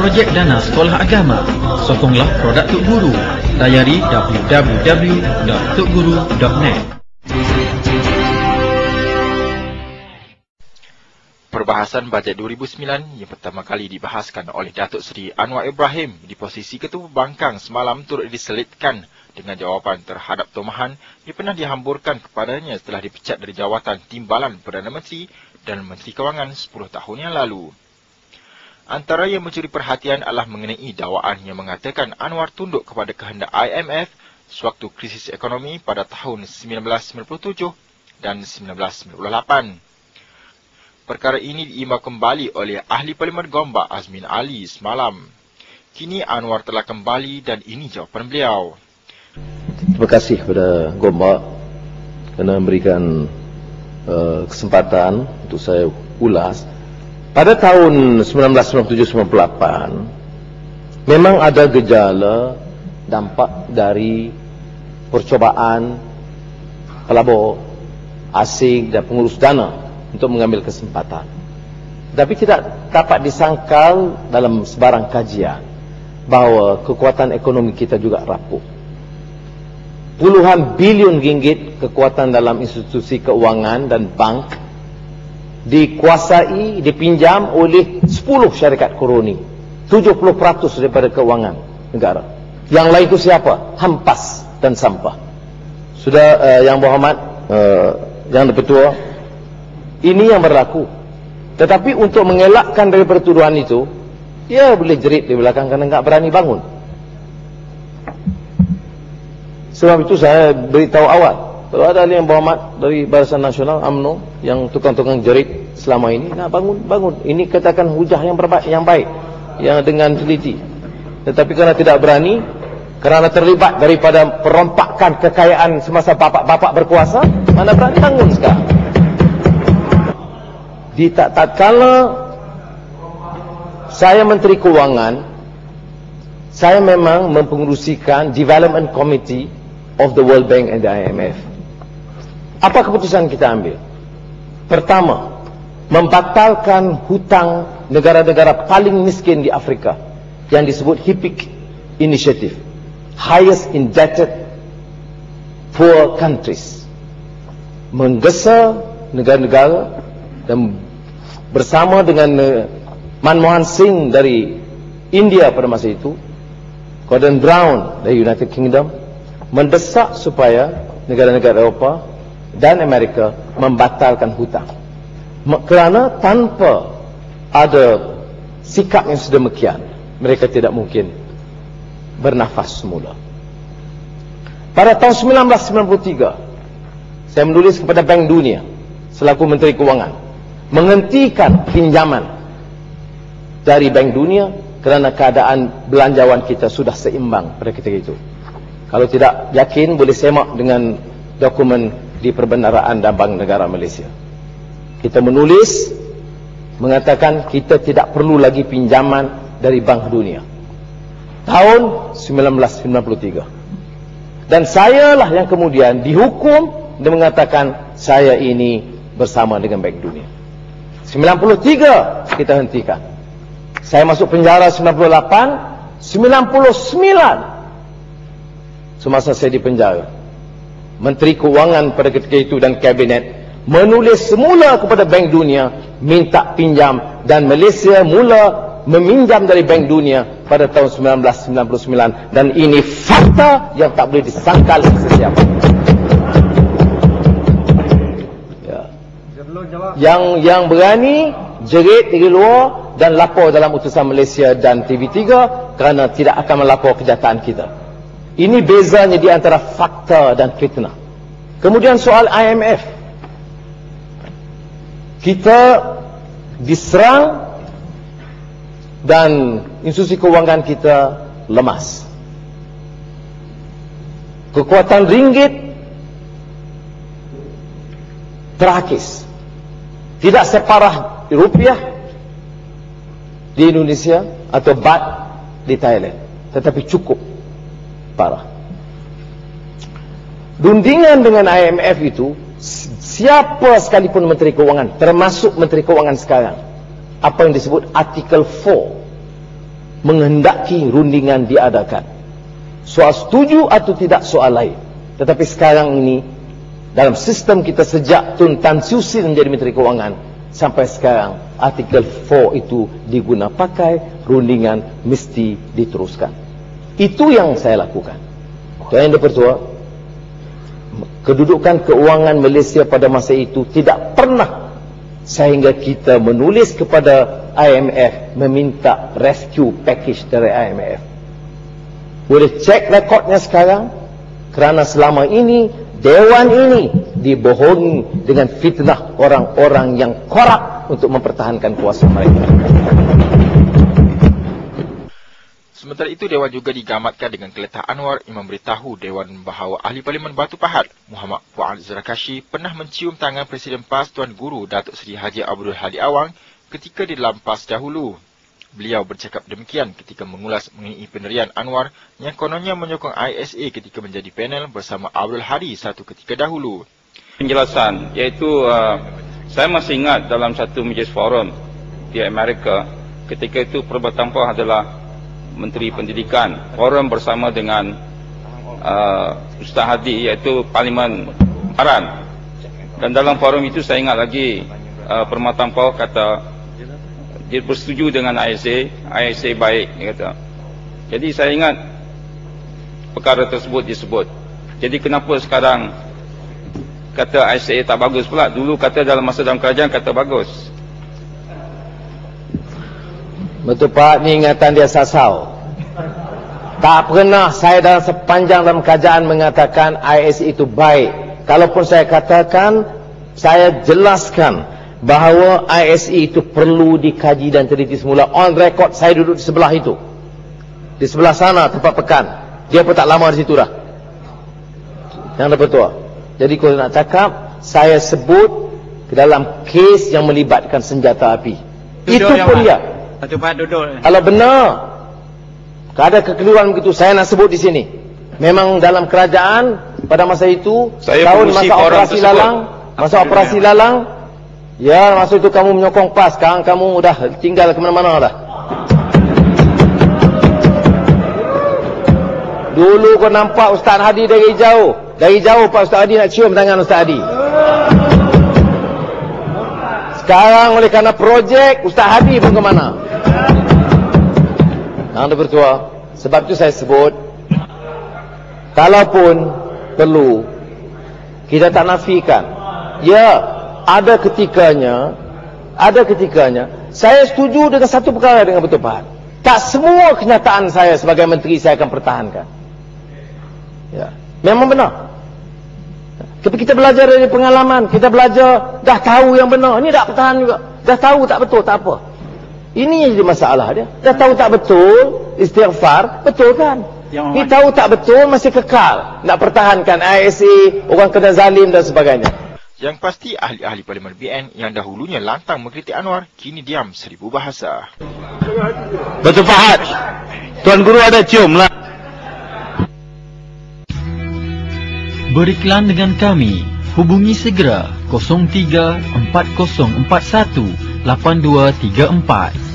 projek dana sekolah agama. Sokonglah produk Tok Guru. Layari www.tokguru.net. Perbahasan bajet 2009 yang pertama kali dibahaskan oleh Datuk Seri Anwar Ibrahim di posisi Ketua Pembangkang semalam turut diselitkan dengan jawapan terhadap tomahan yang pernah dihamburkan kepadanya setelah dipecat dari jawatan Timbalan Perdana Menteri dan Menteri Kewangan 10 tahun yang lalu. Antara yang mencuri perhatian adalah mengenai dakwaan yang mengatakan Anwar tunduk kepada kehendak IMF sewaktu krisis ekonomi pada tahun 1997 dan 1998. Perkara ini diimbau kembali oleh Ahli Parlimen Gombak Azmin Ali semalam. Kini Anwar telah kembali dan ini jawapan beliau. Terima kasih kepada Gombak kerana memberikan kesempatan untuk saya ulas. Pada tahun 1997-98 memang ada gejala dampak dari percobaan pelabur asing dan pengurus dana untuk mengambil kesempatan. Tapi tidak dapat disangkal dalam sebarang kajian bahawa kekuatan ekonomi kita juga rapuh. Puluhan bilion ringgit kekuatan dalam institusi keuangan dan bank dikuasai, dipinjam oleh 10 syarikat koroni. 70% daripada keuangan negara. Yang lain itu siapa? Hampas dan sampah. Sudah Yang Berhormat, Yang Dipertua, ini yang berlaku. Tetapi untuk mengelakkan daripada tuduhan itu, dia boleh jerit di belakang kerana tak berani bangun. Sebab itu saya beritahu awal, kalau ada Yang Berhormat dari Barisan Nasional UMNO yang tukang-tukang jerit selama ini, nak bangun. Ini katakan hujah yang baik, yang dengan teliti. Tetapi kerana tidak berani, kerana terlibat daripada perompakan kekayaan semasa bapak-bapak berkuasa, mana berani bangun sekarang. Di tatkala saya Menteri Kewangan, saya memang mempengerusikan Development Committee of the World Bank and the IMF. Apa keputusan kita ambil? Pertama, membatalkan hutang negara-negara paling miskin di Afrika yang disebut HIPC Initiative, Highest Indebted Poor Countries. Menggesa negara-negara dan bersama dengan Manmohan Singh dari India pada masa itu, Gordon Brown dari United Kingdom, mendesak supaya negara-negara Eropah dan Amerika membatalkan hutang. Kerana tanpa ada sikap yang sedemikian, mereka tidak mungkin bernafas semula. Pada tahun 1993, saya menulis kepada Bank Dunia selaku Menteri Kewangan menghentikan pinjaman dari Bank Dunia kerana keadaan belanjawan kita sudah seimbang pada ketika itu. Kalau tidak yakin, boleh semak dengan dokumen di Perbendaraan dan Bank Negara Malaysia. Kita menulis mengatakan kita tidak perlu lagi pinjaman dari Bank Dunia tahun 1993. Dan sayalah yang kemudian dihukum dan mengatakan saya ini bersama dengan Bank Dunia. 93 kita hentikan. Saya masuk penjara 98, 99 semasa saya di penjara. Menteri Kewangan pada ketika itu dan Kabinet menulis semula kepada Bank Dunia minta pinjam, dan Malaysia mula meminjam dari Bank Dunia pada tahun 1999, dan ini fakta yang tak boleh disangkal sesiapa. Yang berani jerit dari luar dan lapor dalam utusan Malaysia dan TV3 kerana tidak akan melapor kejahatan kita. Ini bezanya di antara fakta dan fitnah. Kemudian soal IMF, kita diserang dan institusi kewangan kita lemas. Kekuatan ringgit terakis. Tidak separah rupiah di Indonesia atau baht di Thailand, tetapi cukup parah. Rundingan dengan IMF itu, siapa sekalipun Menteri Kewangan, termasuk Menteri Kewangan sekarang, apa yang disebut Artikel 4, menghendaki rundingan diadakan. Soal setuju atau tidak soal lain. Tetapi sekarang ini, dalam sistem kita sejak Tun Tan Siew Sin menjadi Menteri Kewangan, sampai sekarang artikel 4 itu diguna pakai, rundingan mesti diteruskan. Itu yang saya lakukan. Tuan Yang Dipertua, kedudukan keuangan Malaysia pada masa itu tidak pernah sehingga kita menulis kepada IMF meminta rescue package dari IMF. Boleh cek rekodnya sekarang, kerana selama ini Dewan ini dibohongi dengan fitnah orang-orang yang korup untuk mempertahankan kuasa mereka. Sementara itu, Dewan juga digamatkan dengan keletah Anwar yang memberitahu Dewan bahawa Ahli Parlimen Batu Pahat, Muhammad Fuad Zarakashi, pernah mencium tangan Presiden PAS Tuan Guru Datuk Seri Haji Abdul Hadi Awang ketika di dalam PAS dahulu. Beliau bercakap demikian ketika mengulas mengenai pendirian Anwar yang kononnya menyokong ISA ketika menjadi panel bersama Abdul Hadi satu ketika dahulu. Penjelasan, iaitu saya masih ingat dalam satu majlis forum di Amerika, ketika itu Perubatan PAS adalah Menteri Pendidikan, forum bersama dengan Ustaz Hadi, iaitu Parlimen Baran. Dan dalam forum itu saya ingat lagi Perubatan PAS kata dia bersetuju dengan ISA baik, dia kata. Jadi saya ingat perkara tersebut disebut. Jadi kenapa sekarang kata ISA tak bagus pula? Dulu kata dalam masa dalam kerajaan kata bagus. Betul Pak, ni ingatan dia sasau. Tak pernah saya dalam sepanjang dalam kerajaan mengatakan ISA itu baik. Kalaupun saya katakan, saya jelaskan bahawa ISA itu perlu dikaji dan teliti semula. On record saya duduk di sebelah itu, di sebelah sana tempat pekan. Dia pun tak lama di situ dah. Yang Dipertua. Jadi kalau nak cakap, saya sebut ke dalam kes yang melibatkan senjata api. Duduk itu pun dia. Kalau benar ada kekeliruan begitu, saya nak sebut di sini. Memang dalam kerajaan pada masa itu, saya tahun masa operasi lalang, operasi lalang, ya masa itu kamu menyokong PAS, sekarang kamu udah tinggal ke mana-mana dah. Dulu kau nampak Ustaz Hadi dari jauh Pak Ustaz Hadi nak cium tangan Ustaz Hadi. Sekarang oleh kerana projek, Ustaz Hadi pun ke mana? Yang Dipertua. Sebab itu saya sebut, kalaupun perlu, kita tak nafikan. Ya, ada ketikanya, saya setuju dengan satu perkara dengan Betul Pahat. Tak semua kenyataan saya sebagai menteri saya akan pertahankan. Ya, memang benar. Tapi kita belajar dari pengalaman, kita belajar, dah tahu yang benar, ini tak pertahan juga. Dah tahu tak betul, tak apa. Ini yang jadi masalah dia. Dah tahu tak betul, istighfar, betul kan? Ini tahu tak betul, masih kekal nak pertahankan ISA, orang kena zalim dan sebagainya. Yang pasti, ahli-ahli Parlimen BN yang dahulunya lantang mengkritik Anwar, kini diam seribu bahasa. Betul Pahat, Tuan Guru ada cium lah. Beriklan dengan kami. Hubungi segera 03 4041 8234.